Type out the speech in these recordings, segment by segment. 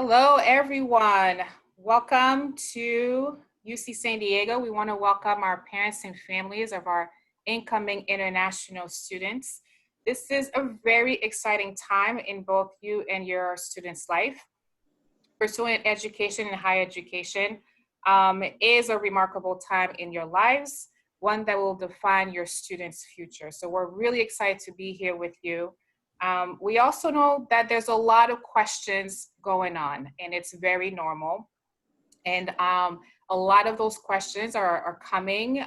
Hello, everyone. Welcome to UC San Diego. We want to welcome our parents and families of our incoming international students. This is a very exciting time in both you and your students' life. Pursuing education and higher education is a remarkable time in your lives, one that will define your students' future. So we're really excited to be here with you. We also know that there's a lot of questions going on, and it's very normal. And a lot of those questions are coming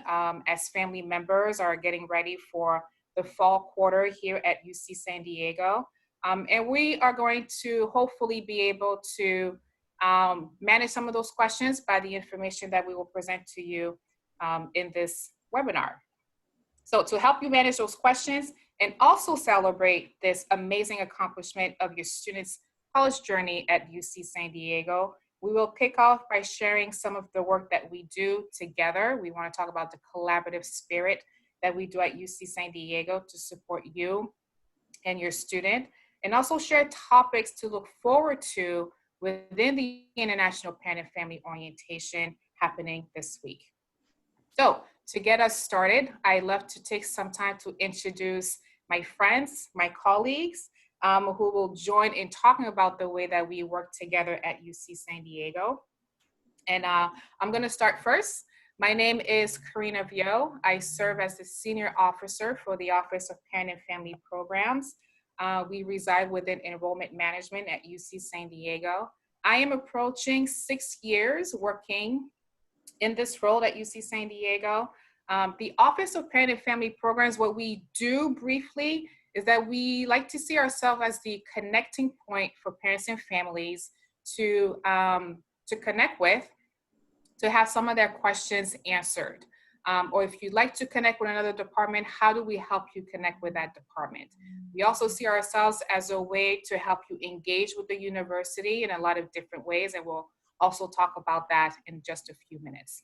as family members are getting ready for the fall quarter here at UC San Diego. And we are going to hopefully be able to manage some of those questions by the information that we will present to you in this webinar. So to help you manage those questions and also celebrate this amazing accomplishment of your students' college journey at UC San Diego, we will kick off by sharing some of the work that we do together. We want to talk about the collaborative spirit that we do at UC San Diego to support you and your student, and also share topics to look forward to within the International Parent and Family Orientation happening this week. So to get us started, I'd love to take some time to introduce my friends, my colleagues, who will join in talking about the way that we work together at UC San Diego. And I'm gonna start first. My name is Karina Vio. I serve as the Senior Officer for the Office of Parent and Family Programs. We reside within Enrollment Management at UC San Diego. I am approaching 6 years working in this role at UC San Diego. The Office of Parent and Family Programs, what we do briefly is that we like to see ourselves as the connecting point for parents and families to connect with, to have some of their questions answered. Or if you'd like to connect with another department, how do we help you connect with that department? We also see ourselves as a way to help you engage with the university in a lot of different ways, and we'll also talk about that in just a few minutes.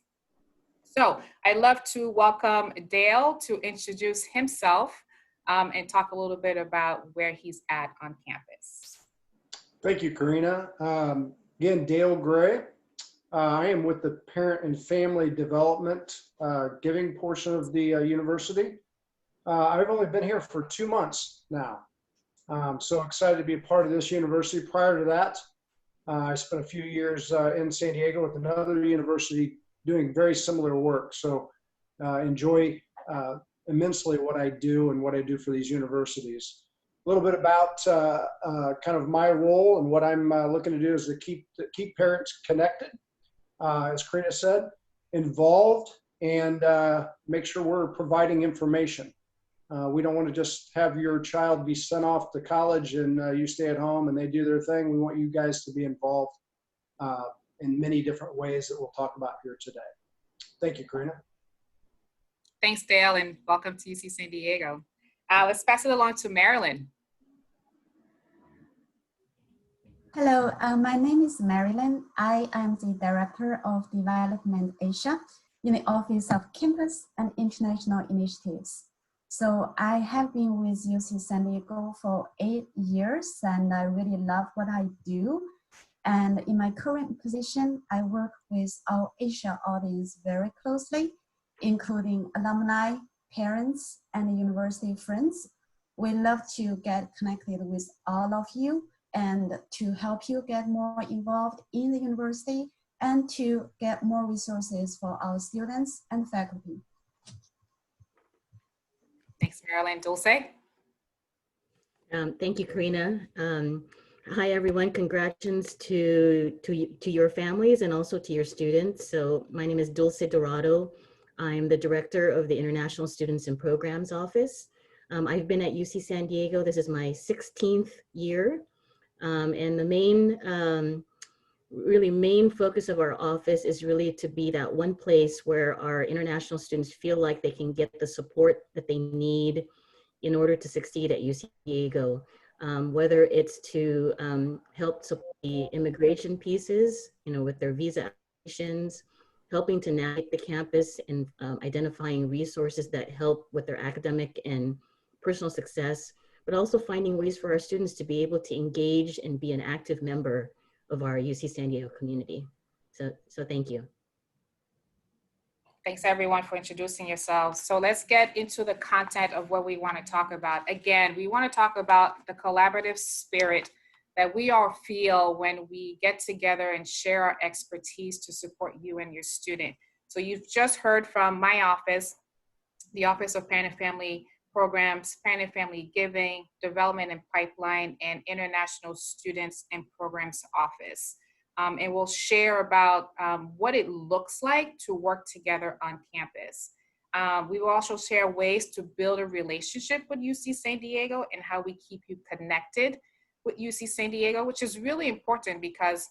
So I'd love to welcome Dale to introduce himself and talk a little bit about where he's at on campus. Thank you, Karina. Again, Dale Gray. I am with the Parent and Family Development Giving portion of the university. I've only been here for 2 months now. I'm so excited to be a part of this university. Prior to that, I spent a few years in San Diego with another university doing very similar work. So enjoy immensely what I do and what I do for these universities. A little bit about kind of my role and what I'm looking to do is to keep parents connected, as Karina said, involved, and make sure we're providing information. We don't want to just have your child be sent off to college and you stay at home and they do their thing. We want you guys to be involved in many different ways that we'll talk about here today. Thank you, Karina. Thanks, Dale, and welcome to UC San Diego. Let's pass it along to Marilyn. Hello, my name is Marilyn. I am the Director of Development Asia in the Office of Campus and International Initiatives. So I have been with UC San Diego for 8 years and I really love what I do. And in my current position, I work with our Asia audience very closely, including alumni, parents, and university friends. We love to get connected with all of you and to help you get more involved in the university and to get more resources for our students and faculty. Thanks, Marilyn. Dulce? Thank you, Karina. Hi, everyone. Congratulations to your families and also to your students. So my name is Dulce Dorado. I'm the director of the International Students and Programs Office. I've been at UC San Diego. This is my 16th year. And the main focus of our office is really to be that one place where our international students feel like they can get the support that they need in order to succeed at UC San Diego. Whether it's to help support the immigration pieces, with their visa applications, helping to navigate the campus and identifying resources that help with their academic and personal success, but also finding ways for our students to be able to engage and be an active member of our UC San Diego community. So thank you. Thanks everyone for introducing yourselves. So let's get into the content of what we want to talk about. Again, we want to talk about the collaborative spirit that we all feel when we get together and share our expertise to support you and your student. So you've just heard from my office, the Office of Parent and Family Programs, Parent and Family Giving, Development and Pipeline, and International Students and Programs Office. And we'll share about what it looks like to work together on campus. We will also share ways to build a relationship with UC San Diego and how we keep you connected with UC San Diego, which is really important because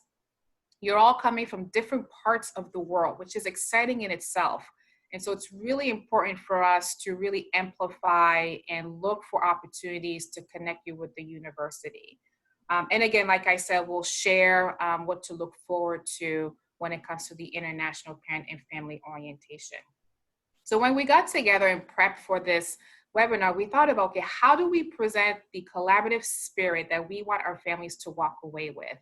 you're all coming from different parts of the world, which is exciting in itself. And so it's really important for us to really amplify and look for opportunities to connect you with the university. And again, like I said, we'll share what to look forward to when it comes to the International Parent and Family Orientation. So when we got together and prepped for this webinar, we thought about, okay, how do we present the collaborative spirit that we want our families to walk away with?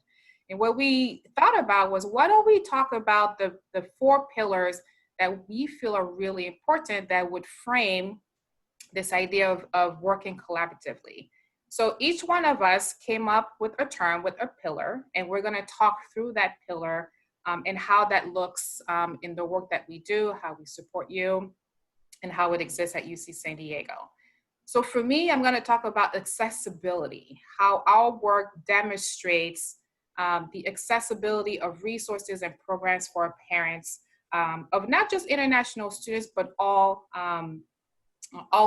And what we thought about was, why don't we talk about the 4 pillars that we feel are really important that would frame this idea of working collaboratively. So each one of us came up with a term, with a pillar, and we're going to talk through that pillar and how that looks in the work that we do, how we support you, and how it exists at UC San Diego. So for me, I'm going to talk about accessibility, how our work demonstrates the accessibility of resources and programs for our parents, of not just international students, but all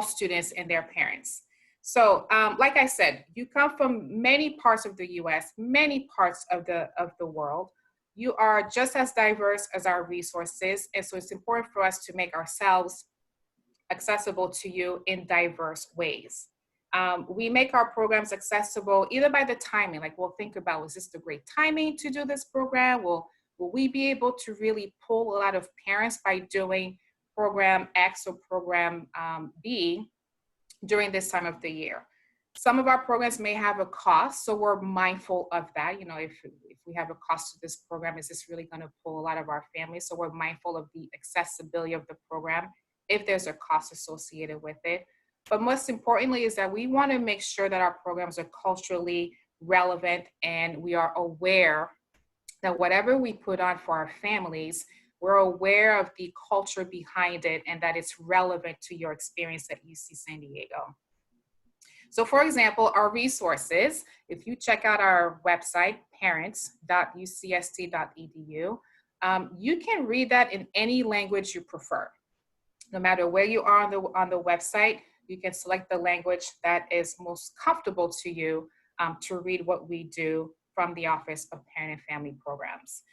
students and their parents. So like I said, you come from many parts of the US, many parts of the world. You are just as diverse as our resources. And so it's important for us to make ourselves accessible to you in diverse ways. We make our programs accessible either by the timing, like we'll think about, is this the great timing to do this program? Will we be able to really pull a lot of parents by doing program X or program B during this time of the year? Some of our programs may have a cost, so we're mindful of that. You know, if we have a cost to this program, is this really going to pull a lot of our families? So we're mindful of the accessibility of the program if there's a cost associated with it. But most importantly is that we want to make sure that our programs are culturally relevant, and we are aware that whatever we put on for our families, we're aware of the culture behind it and that it's relevant to your experience at UC San Diego. So for example, our resources, if you check out our website, parents.ucst.edu, you can read that in any language you prefer. No matter where you are on the website, you can select the language that is most comfortable to you to read what we do from the Office of Parent and Family Programs.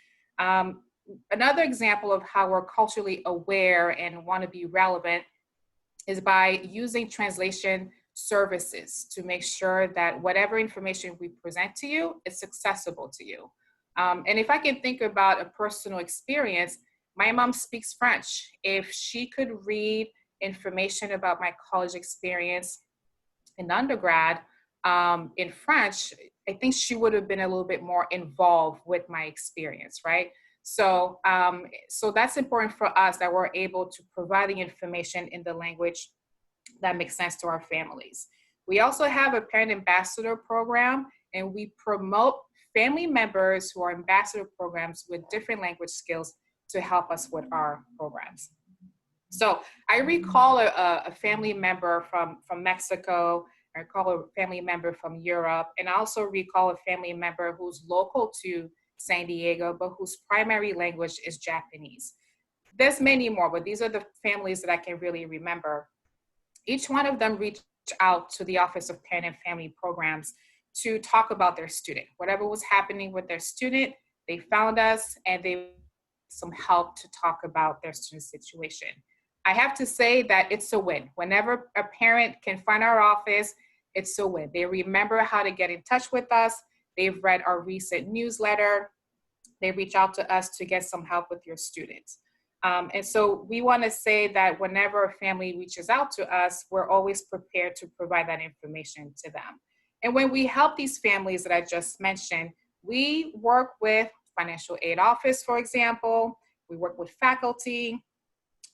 Another example of how we're culturally aware and want to be relevant is by using translation services to make sure that whatever information we present to you is accessible to you. And if I can think about a personal experience, my mom speaks French. If she could read information about my college experience in undergrad in French, I think she would have been a little bit more involved with my experience, right? So, so that's important for us, that we're able to provide the information in the language that makes sense to our families. We also have a parent ambassador program, and we promote family members who are ambassador programs with different language skills to help us with our programs. So I recall a family member from Mexico. I recall a family member from Europe, and I also recall a family member who's local to San Diego, but whose primary language is Japanese. There's many more, but these are the families that I can really remember. Each one of them reached out to the Office of Parent and Family Programs to talk about their student. Whatever was happening with their student, they found us and they some help to talk about their student situation. I have to say that it's a win. Whenever a parent can find our office, it's a win. They remember how to get in touch with us. They've read our recent newsletter. They reach out to us to get some help with your students. And so we want to say that whenever a family reaches out to us, we're always prepared to provide that information to them. And when we help these families that I just mentioned, We work with financial aid office, for example. We work with faculty.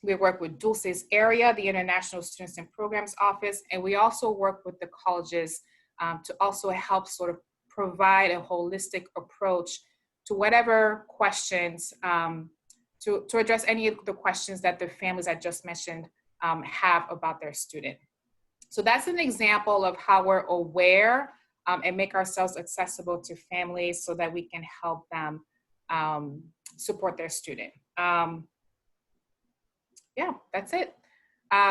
We work with Dulce's area, the International Students and Programs Office, and we also work with the colleges to also help sort of provide a holistic approach to whatever questions, to address any of the questions that the families I just mentioned have about their student. So that's an example of how we're aware and make ourselves accessible to families so that we can help them support their student. Yeah, that's it.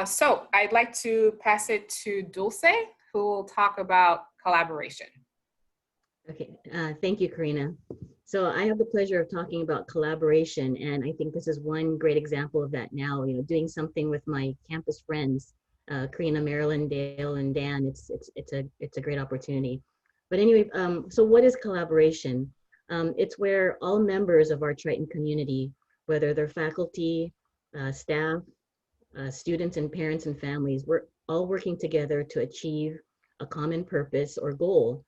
So I'd like to pass it to Dulce, who will talk about collaboration. Okay, thank you, Karina. So I have the pleasure of talking about collaboration, and I think this is one great example of that now, doing something with my campus friends, Karina, Marilyn, Dale, and Dan. It's a great opportunity. But anyway, so what is collaboration? It's where all members of our Triton community, whether they're faculty, staff, students and parents and families, we're all working together to achieve a common purpose or goal.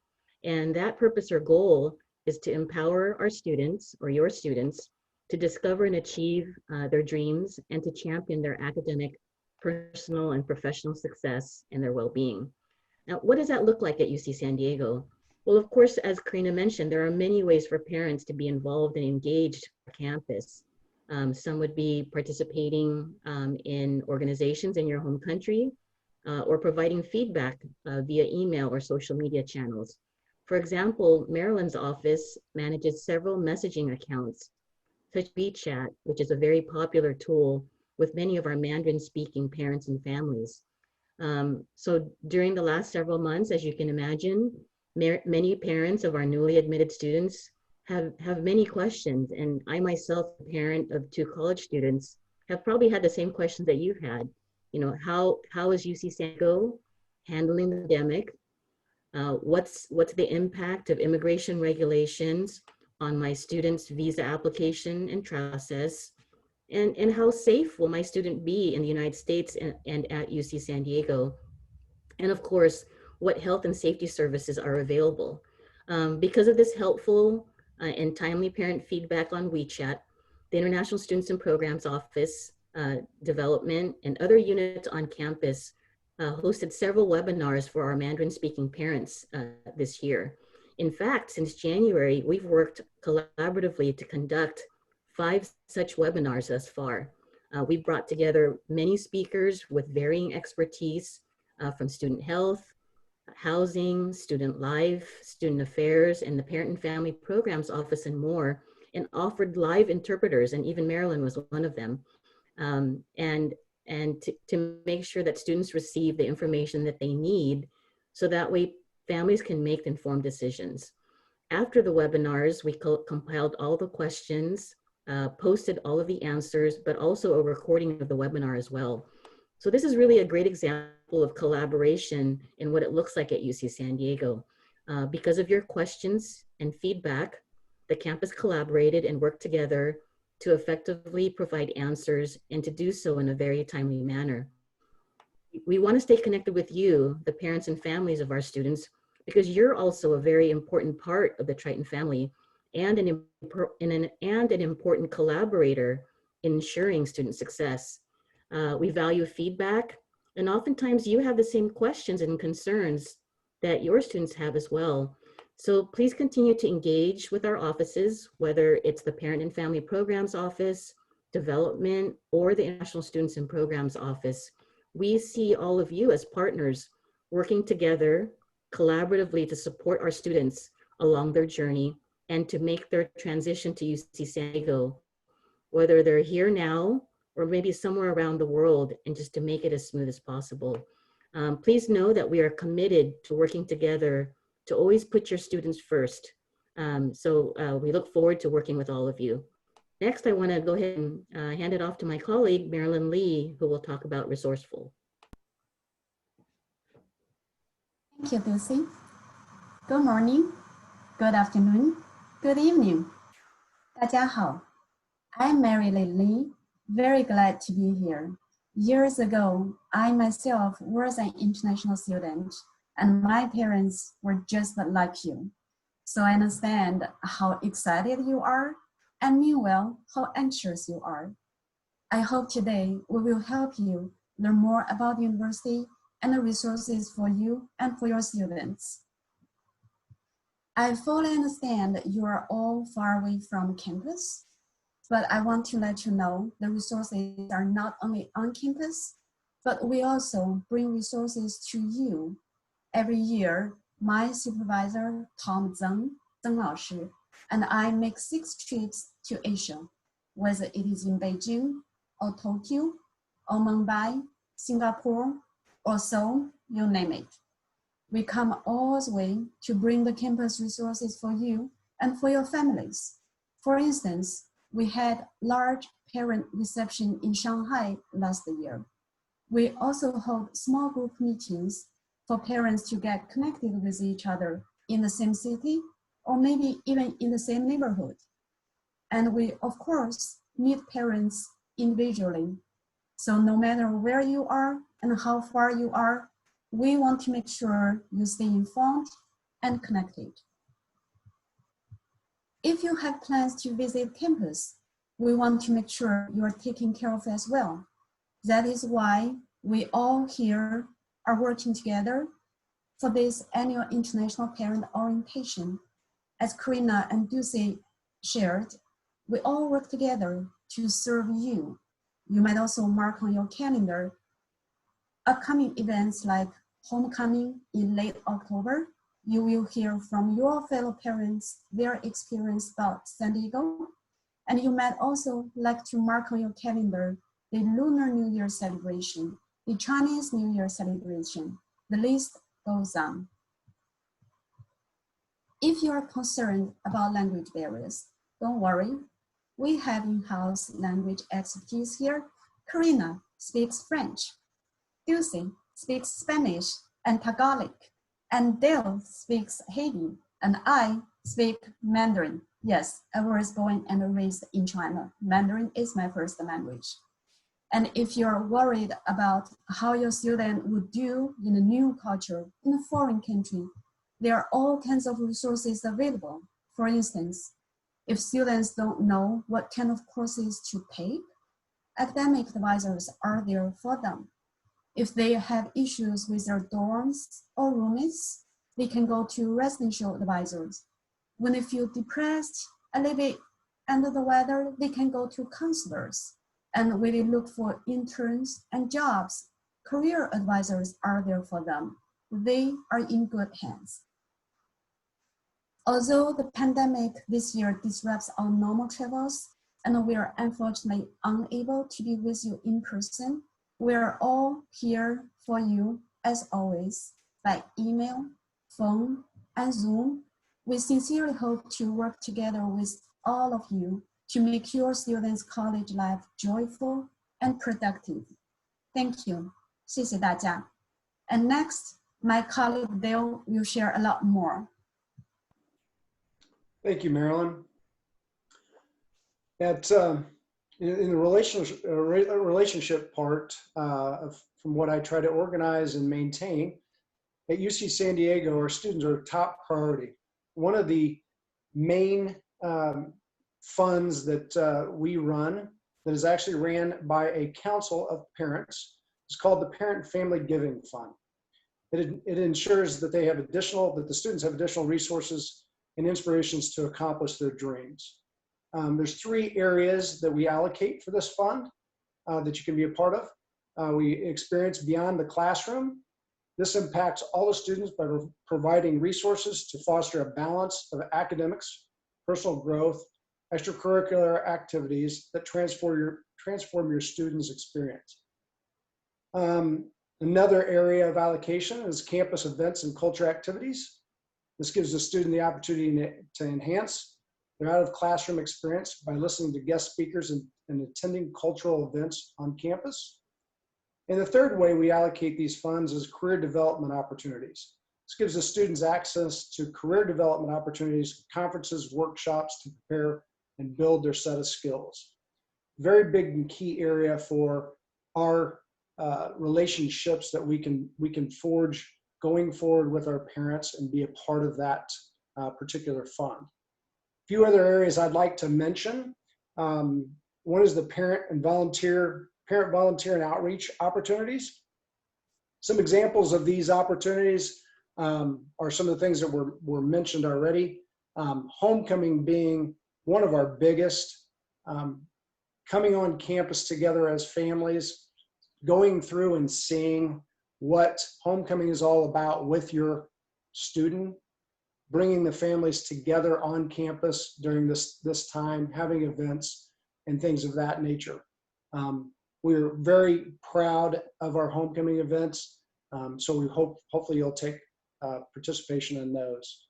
And that purpose or goal is to empower our students or your students to discover and achieve their dreams and to champion their academic, personal, and professional success and their well-being. Now, what does that look like at UC San Diego? Well, of course, as Karina mentioned, there are many ways for parents to be involved and engaged on campus. Some would be participating in organizations in your home country or providing feedback via email or social media channels. For example, Marilyn's office manages several messaging accounts, such as WeChat, which is a very popular tool with many of our Mandarin-speaking parents and families. So during the last several months, as you can imagine, many parents of our newly admitted students have many questions, and I myself, a parent of 2 college students, have probably had the same questions that you've had. How is UC San Diego handling the pandemic? What's the impact of immigration regulations on my student's visa application and process? And how safe will my student be in the United States and at UC San Diego? And of course, what health and safety services are available? Because of this helpful and timely parent feedback on WeChat, the International Students and Programs Office development and other units on campus hosted several webinars for our Mandarin-speaking parents this year. In fact, since January, we've worked collaboratively to conduct 5 such webinars thus far. We've brought together many speakers with varying expertise from student health, housing, student life, student affairs, and the Parent and Family Programs Office and more, and offered live interpreters, and even Marilyn was one of them, and to make sure that students receive the information that they need so that way families can make informed decisions. After the webinars, we compiled all the questions, posted all of the answers, but also a recording of the webinar as well. So this is really a great example of collaboration in what it looks like at UC San Diego. Because of your questions and feedback, the campus collaborated and worked together to effectively provide answers and to do so in a very timely manner. We want to stay connected with you, the parents and families of our students, because you're also a very important part of the Triton family and an important collaborator in ensuring student success. We value feedback, and oftentimes you have the same questions and concerns that your students have as well. So please continue to engage with our offices, whether it's the Parent and Family Programs Office, Development, or the International Students and Programs Office. We see all of you as partners working together collaboratively to support our students along their journey and to make their transition to UC San Diego, whether they're here now or maybe somewhere around the world, and just to make it as smooth as possible. Please know that we are committed to working together to always put your students first. So we look forward to working with all of you. Next, I want to go ahead and hand it off to my colleague, Marilyn Lee, who will talk about Resourceful. Thank you, Dulce. Good morning, good afternoon, good evening. 大家好. I'm Marilyn Lee, very glad to be here. Years ago, I myself was an international student, and my parents were just like you. So I understand how excited you are, and meanwhile, how anxious you are. I hope today we will help you learn more about the university and the resources for you and for your students. I fully understand that you are all far away from campus, but I want to let you know the resources are not only on campus, but we also bring resources to you. Every year, my supervisor, Tom Zeng 老师, and I make 6 trips to Asia, whether it is in Beijing, or Tokyo, or Mumbai, Singapore, or Seoul, you name it. We come all the way to bring the campus resources for you and for your families. For instance, we had large parent reception in Shanghai last year. We also hold small group meetings for parents to get connected with each other in the same city or maybe even in the same neighborhood. And we, of course, meet parents individually. So no matter where you are and how far you are, we want to make sure you stay informed and connected. If you have plans to visit campus, we want to make sure you are taken care of as well. That is why we all here are working together for this annual International Parent Orientation. As Karina and Dulce shared, we all work together to serve you. You might also mark on your calendar upcoming events like Homecoming in late October. You will hear from your fellow parents their experience about San Diego. And you might also like to mark on your calendar the Lunar New Year celebration, the Chinese New Year celebration. The list goes on. If you are concerned about language barriers, don't worry. We have in-house language expertise here. Karina speaks French. Dulce speaks Spanish and Tagalog, and Dale speaks Haiti, and I speak Mandarin. Yes, I was born and raised in China. Mandarin is my first language. And if you're worried about how your student would do in a new culture, in a foreign country, there are all kinds of resources available. For instance, if students don't know what kind of courses to take, academic advisors are there for them. If they have issues with their dorms or roommates, they can go to residential advisors. When they feel depressed, a little bit under the weather, they can go to counselors. And when they look for interns and jobs, career advisors are there for them. They are in good hands. Although the pandemic this year disrupts our normal travels, and we are unfortunately unable to be with you in person, we are all here for you, as always, by email, phone, and Zoom. We sincerely hope to work together with all of you to make your students' college life joyful and productive. Thank you. 谢谢大家. And next, my colleague Dale will share a lot more. Thank you, Marilyn. In the relationship part, from what I try to organize and maintain, at UC San Diego, our students are top priority. One of the main funds that we run that is actually ran by a council of parents is called the Parent and Family Giving Fund. It ensures that that the students have additional resources and inspirations to accomplish their dreams. There's 3 areas that we allocate for this fund that you can be a part of. We experience beyond the classroom. This impacts all the students by providing resources to foster a balance of academics, personal growth, extracurricular activities that transform your students' experience. Another area of allocation is campus events and culture activities. This gives the student the opportunity to enhance their out-of-classroom experience by listening to guest speakers and attending cultural events on campus. And the third way we allocate these funds is career development opportunities. This gives the students access to career development opportunities, conferences, workshops to prepare and build their set of skills. Very big and key area for our relationships that we can forge going forward with our parents and be a part of that particular fund. A few other areas I'd like to mention. One is the parent volunteer and outreach opportunities. Some examples of these opportunities are some of the things that were mentioned already. Homecoming being one of our biggest, coming on campus together as families, going through and seeing what homecoming is all about with your student, bringing the families together on campus during this time, having events and things of that nature. We're very proud of our homecoming events, so we hopefully you'll take participation in those.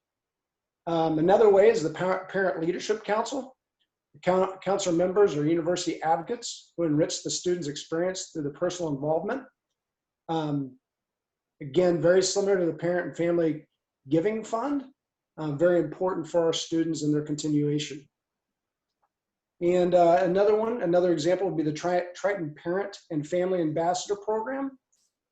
Another way is the Parent Leadership Council. Council members are university advocates who enrich the student's experience through the personal involvement. Again, very similar to the Parent and Family Giving Fund, very important for our students and their continuation. And another example would be the Triton Parent and Family Ambassador Program.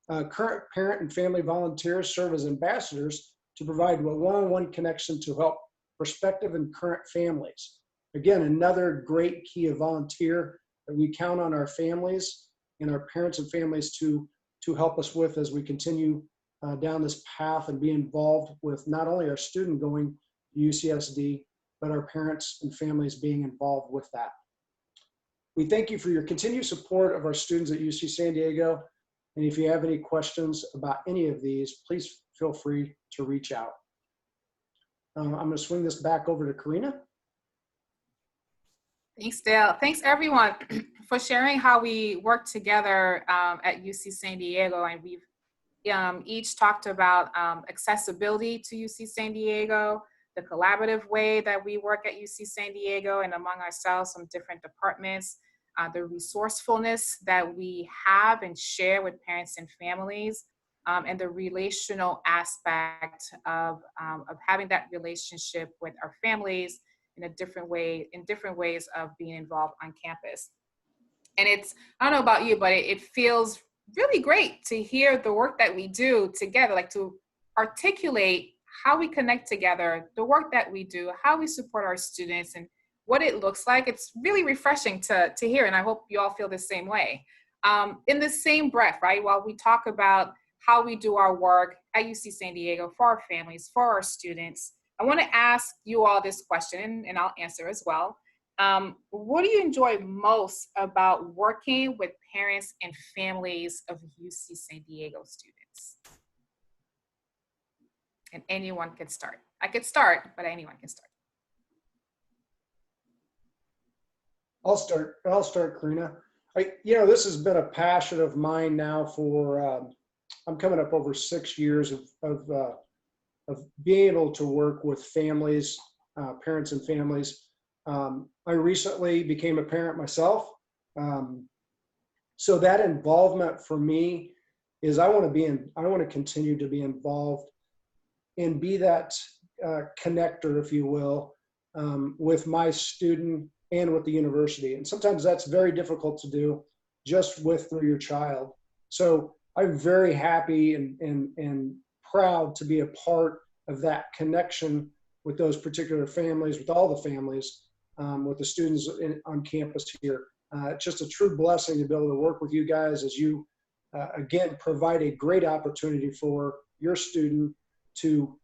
Current parent and family volunteers serve as ambassadors to provide a one-on-one connection to help prospective and current families. Again, another great key of volunteer that we count on our families and our parents and families to help us with as we continue down this path and be involved with not only our student going to UCSD, but our parents and families being involved with that. We thank you for your continued support of our students at UC San Diego. And if you have any questions about any of these, please feel free to reach out. I'm going to swing this back over to Karina. Thanks, Dale. Thanks, everyone, for sharing how we work together at UC San Diego. And we've each talked about accessibility to UC San Diego, the collaborative way that we work at UC San Diego and among ourselves, some different departments, the resourcefulness that we have and share with parents and families, and the relational aspect of having that relationship with our families in different ways of being involved on campus. And it's, I don't know about you, but it feels really great to hear the work that we do together, like to articulate how we connect together, the work that we do, how we support our students, and what it looks like. It's really refreshing to hear, and I hope you all feel the same way. In the same breath, right, while we talk about how we do our work at UC San Diego for our families, for our students, I want to ask you all this question, and I'll answer as well. What do you enjoy most about working with parents and families of UC San Diego students? And anyone can start. I could start, but anyone can start. I'll start, Karina. This has been a passion of mine now for, I'm coming up over 6 years of being able to work with families, parents and families. I recently became a parent myself. So that involvement for me is I want to continue to be involved and be that connector, if you will, with my student and with the university. And sometimes that's very difficult to do just through your child. So I'm very happy and proud to be a part of that connection with those particular families, with all the families, with the students on campus here. It's just a true blessing to be able to work with you guys as you, again, provide a great opportunity for your student to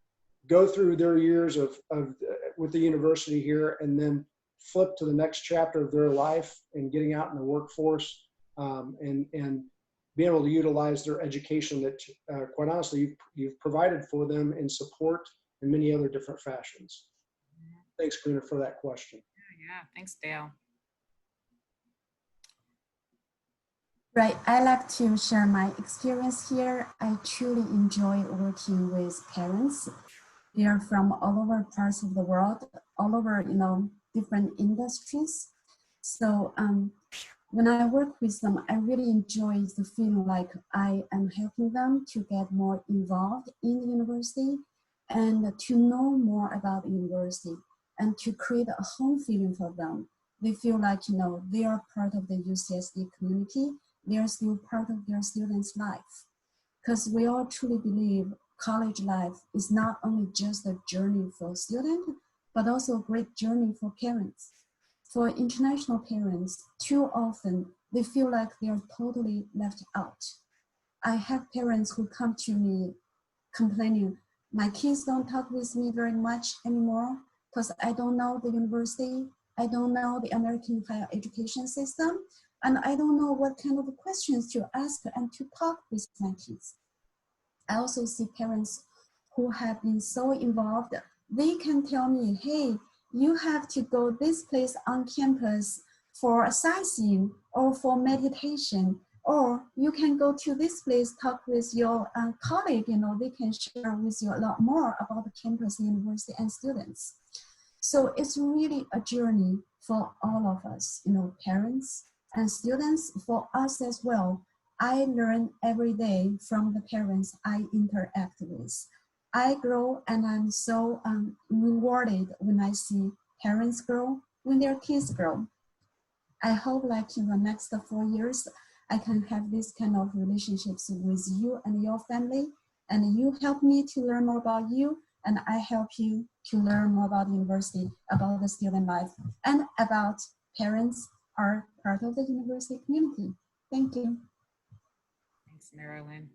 go through their years with the university here and then flip to the next chapter of their life and getting out in the workforce and being able to utilize their education that, quite honestly, you've provided for them in support in many other different fashions. Thanks, Karina, for that question. Yeah, thanks, Dale. Right, I like to share my experience here. I truly enjoy working with parents. They are from all over parts of the world, all over, different industries. So when I work with them, I really enjoy the feeling like I am helping them to get more involved in the university and to know more about the university and to create a home feeling for them. They feel like, they are part of the UCSD community. They are still part of their students' life. Because we all truly believe college life is not only just a journey for students, but also a great journey for parents. For international parents, too often they feel like they are totally left out. I have parents who come to me complaining, my kids don't talk with me very much anymore because I don't know the university, I don't know the American higher education system, and I don't know what kind of questions to ask and to talk with my kids. I also see parents who have been so involved, they can tell me, hey, you have to go this place on campus for a sightseeing or for meditation, or you can go to this place, talk with your colleague, they can share with you a lot more about the campus, university, and students. So it's really a journey for all of us, parents and students, for us as well. I learn every day from the parents I interact with. I grow and I'm so rewarded when I see parents grow, when their kids grow. I hope like in the next 4 years, I can have this kind of relationships with you and your family, and you help me to learn more about you, and I help you to learn more about the university, about the student life, and about parents are part of the university community. Thank you. Thanks, Marilyn.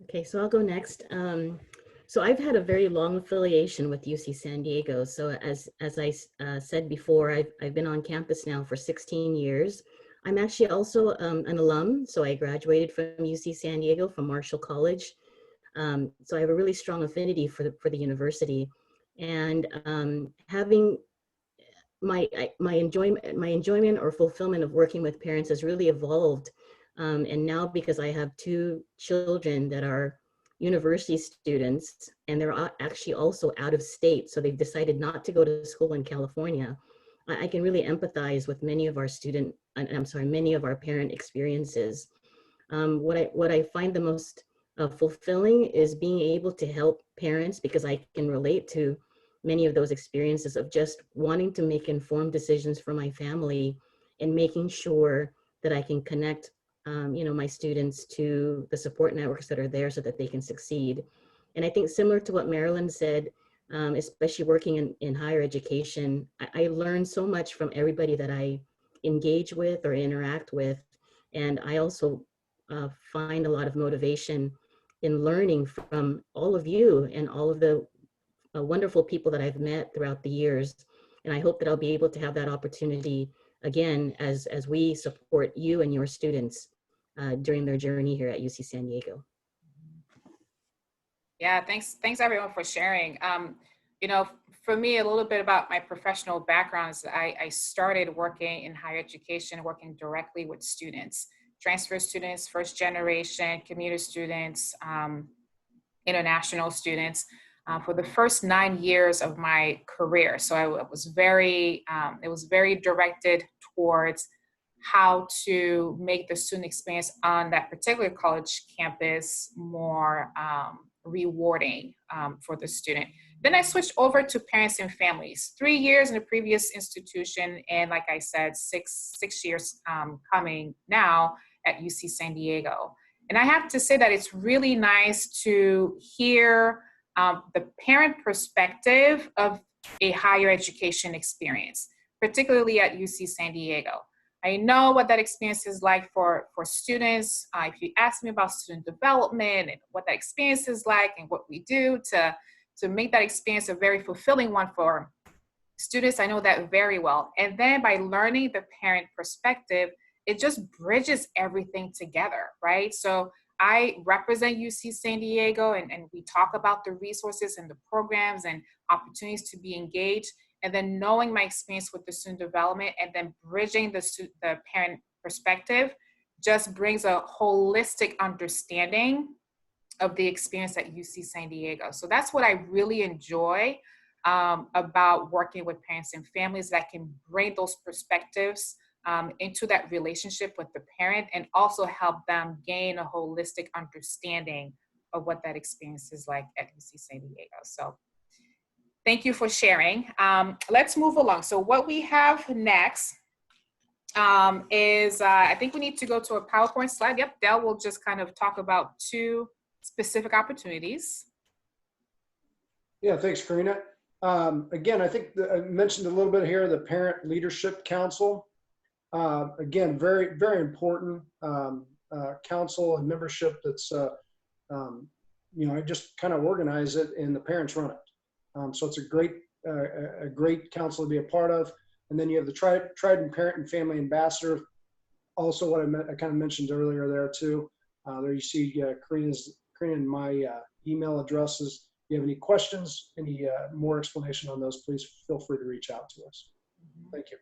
Okay, so I'll go next. So I've had a very long affiliation with UC San Diego. So as I said before, I've been on campus now for 16 years. I'm actually also an alum. So I graduated from UC San Diego from Marshall College. So I have a really strong affinity for the university, and having my enjoyment or fulfillment of working with parents has really evolved. And now, because I have 2 children that are university students, and they're actually also out of state, so they've decided not to go to school in California, I can really empathize with many of our many of our parent experiences. What I find the most fulfilling is being able to help parents, because I can relate to many of those experiences of just wanting to make informed decisions for my family and making sure that I can connect my students to the support networks that are there so that they can succeed. And I think similar to what Marilyn said, especially working in higher education, I learn so much from everybody that I engage with or interact with. And I also find a lot of motivation in learning from all of you and all of the wonderful people that I've met throughout the years. And I hope that I'll be able to have that opportunity again as we support you and your students during their journey here at UC San Diego. Yeah, thanks everyone for sharing. For me, a little bit about my professional backgrounds. I started working in higher education, working directly with students, transfer students, first generation, commuter students, international students, for the first 9 years of my career. So it was very directed towards how to make the student experience on that particular college campus more rewarding for the student. Then I switched over to parents and families, 3 years in the previous institution, and like I said, six years coming now at UC San Diego. And I have to say that it's really nice to hear the parent perspective of a higher education experience, particularly at UC San Diego. I know what that experience is like for students. If you ask me about student development and what that experience is like and what we do to make that experience a very fulfilling one for students, I know that very well. And then by learning the parent perspective, it just bridges everything together, right? So I represent UC San Diego, and we talk about the resources and the programs and opportunities to be engaged. And then knowing my experience with the student development and then bridging the parent perspective just brings a holistic understanding of the experience at UC San Diego. So that's what I really enjoy about working with parents and families, that can bring those perspectives into that relationship with the parent and also help them gain a holistic understanding of what that experience is like at UC San Diego. So thank you for sharing. Let's move along. So what we have next is, I think we need to go to a PowerPoint slide. Yep, Dell will just kind of talk about 2 specific opportunities. Yeah, thanks, Karina. Again, I think I mentioned a little bit here, the Parent Leadership Council. Again, very, very important council and membership that's, um, I just kind of organize it and the parents run it. So it's a great council to be a part of. And then you have the Trident Parent and Family Ambassador. Also, what I kind of mentioned earlier there too. There you see Karina and my email addresses. If you have any questions, any more explanation on those, please feel free to reach out to us. Thank you.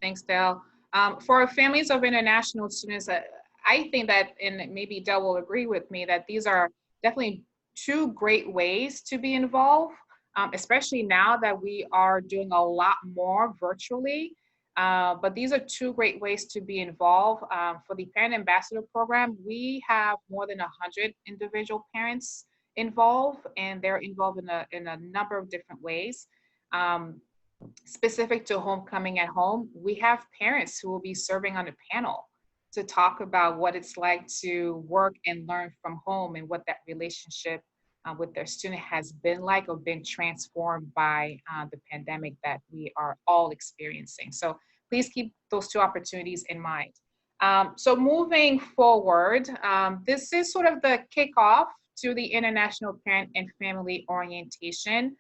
Thanks, Dale. For families of international students, I think that, and maybe Dale will agree with me, that these are definitely two great ways to be involved, especially now that we are doing a lot more virtually. But these are two great ways to be involved. For the Parent Ambassador Program, we have more than 100 individual parents involved, and they're involved in a number of different ways. Specific to homecoming at home, we have parents who will be serving on a panel to talk about what it's like to work and learn from home and what that relationship with their student has been like or been transformed by the pandemic that we are all experiencing. So please keep those two opportunities in mind. So moving forward, this is sort of the kickoff to the International Parent and Family Orientation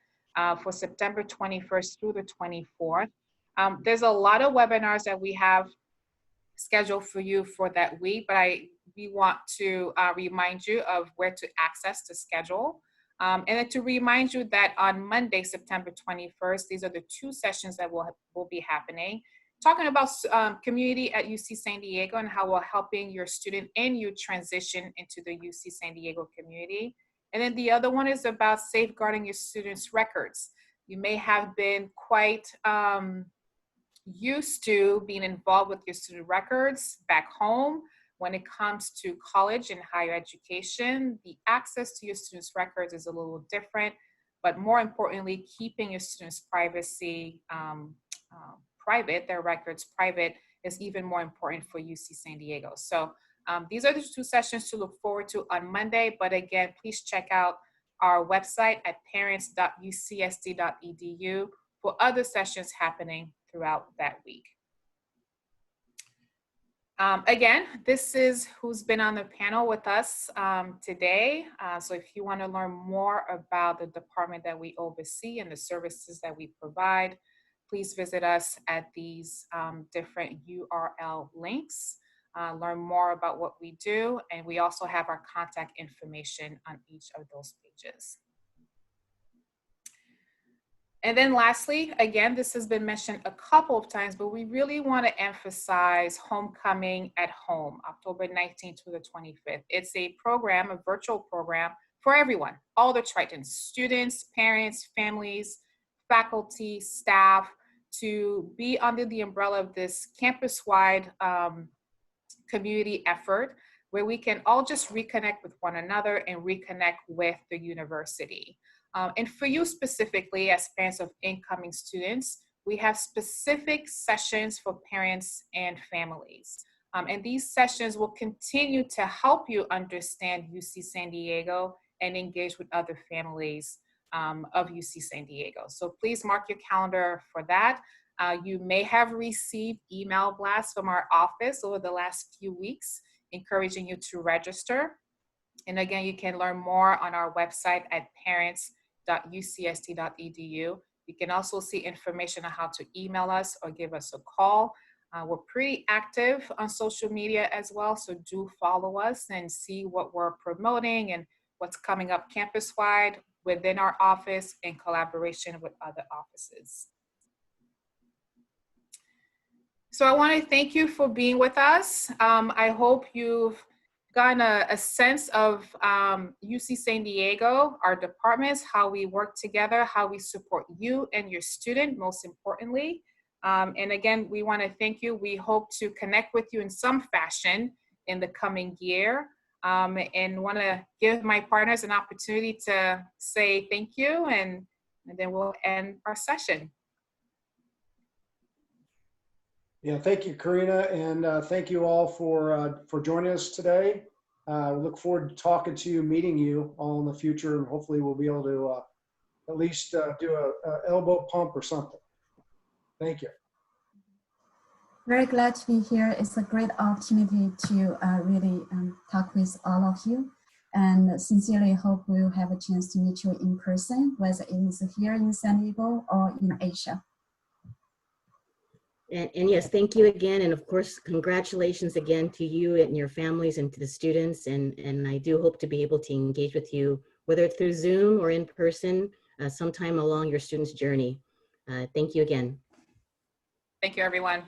for September 21st through the 24th. There's a lot of webinars that we have scheduled for you for that week, but we want to remind you of where to access the schedule. And then to remind you that on Monday, September 21st, these are the two sessions that will be happening, talking about community at UC San Diego and how we're helping your student and you transition into the UC San Diego community. And then the other one is about safeguarding your students' records. You may have been quite used to being involved with your student records back home. When it comes to college and higher education, the access to your students' records is a little different, but more importantly, keeping your students' privacy private, their records private, is even more important for UC San Diego. So these are the two sessions to look forward to on Monday, but again, please check out our website at parents.ucsd.edu for other sessions happening throughout that week. Again, this is who's been on the panel with us today. So if you want to learn more about the department that we oversee and the services that we provide, please visit us at these different URL links. Learn more about what we do, and we also have our contact information on each of those pages. And then lastly, again, this has been mentioned a couple of times, but we really want to emphasize Homecoming at Home, October 19th to the 25th. It's a program, a virtual program for everyone, all the Tritons, students, parents, families, faculty, staff, to be under the umbrella of this campus-wide community effort where we can all just reconnect with one another and reconnect with the university. And for you specifically, as parents of incoming students, we have specific sessions for parents and families. And these sessions will continue to help you understand UC San Diego and engage with other families of UC San Diego. So please mark your calendar for that. You may have received email blasts from our office over the last few weeks, encouraging you to register. And again, you can learn more on our website at parents.ucsd.edu. You can also see information on how to email us or give us a call. We're pretty active on social media as well, so do follow us and see what we're promoting and what's coming up campus-wide within our office in collaboration with other offices. So I want to thank you for being with us. I hope you've gotten a sense of UC San Diego, our departments, how we work together, how we support you and your student, most importantly. And again, we want to thank you. We hope to connect with you in some fashion in the coming year, and want to give my partners an opportunity to say thank you, and then we'll end our session. Yeah, thank you, Karina, and thank you all for joining us today. We look forward to talking to you, meeting you all in the future, and hopefully we'll be able to at least do a elbow pump or something. Thank you. Very glad to be here. It's a great opportunity to really talk with all of you, and sincerely hope we'll have a chance to meet you in person, whether it is here in San Diego or in Asia. And yes, thank you again. And of course, congratulations again to you and your families and to the students. And I do hope to be able to engage with you, whether it's through Zoom or in person, sometime along your students' journey. Thank you again. Thank you, everyone.